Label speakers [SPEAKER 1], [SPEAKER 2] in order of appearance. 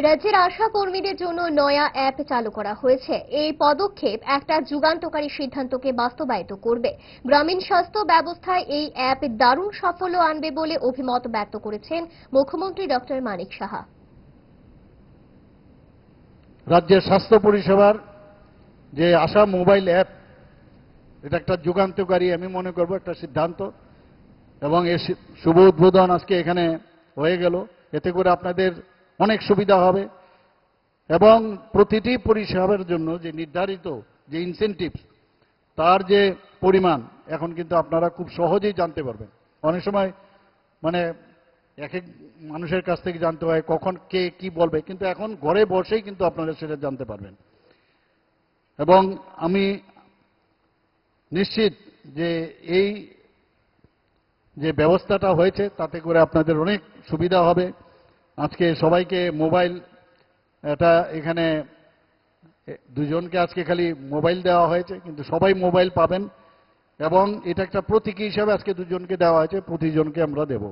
[SPEAKER 1] রাজ্যের আশা কর্মীদের জন্য নয়া অ্যাপ চালু করা হয়েছে। এই পদক্ষেপ একটা যুগান্তকারী সিদ্ধান্তকে বাস্তবায়িত করবে। গ্রামীণ স্বাস্থ্য ব্যবস্থায় এই অ্যাপ দারুণ সাফল্য আনবে বলে অভিমত ব্যক্ত করেছেন মুখ্যমন্ত্রী ডক্টর মানিক সাহা।
[SPEAKER 2] রাজ্যের স্বাস্থ্য পরিষেবার যে আশা মোবাইল অ্যাপ, এটা একটা যুগান্তকারী আমি মনে করব একটা সিদ্ধান্ত, এবং এর শুভ উদ্বোধন আজকে এখানে হয়ে গেল। এতে করে আপনাদের অনেক সুবিধা হবে এবং প্রতিটি পরিষেবার জন্য যে নির্ধারিত যে ইনসেনটিভস, তার যে পরিমাণ এখন কিন্তু আপনারা খুব সহজেই জানতে পারবেন। অনেক সময় মানে এক এক মানুষের কাছ থেকে জানতে হয় কখন কে কি বলবে, কিন্তু এখন ঘরে বসেই কিন্তু আপনারা সেটা জানতে পারবেন। এবং আমি নিশ্চিত যে এই যে ব্যবস্থাটা হয়েছে তাতে করে আপনাদের অনেক সুবিধা হবে। আজকে সবাইকে মোবাইল, এটা এখানে দুজনকে আজকে খালি মোবাইল দেওয়া হয়েছে, কিন্তু সবাই মোবাইল পাবেন এবং এটা একটা প্রতীকী হিসাবে আজকে দুজনকে দেওয়া হয়েছে, প্রতিজনকে আমরা দেব।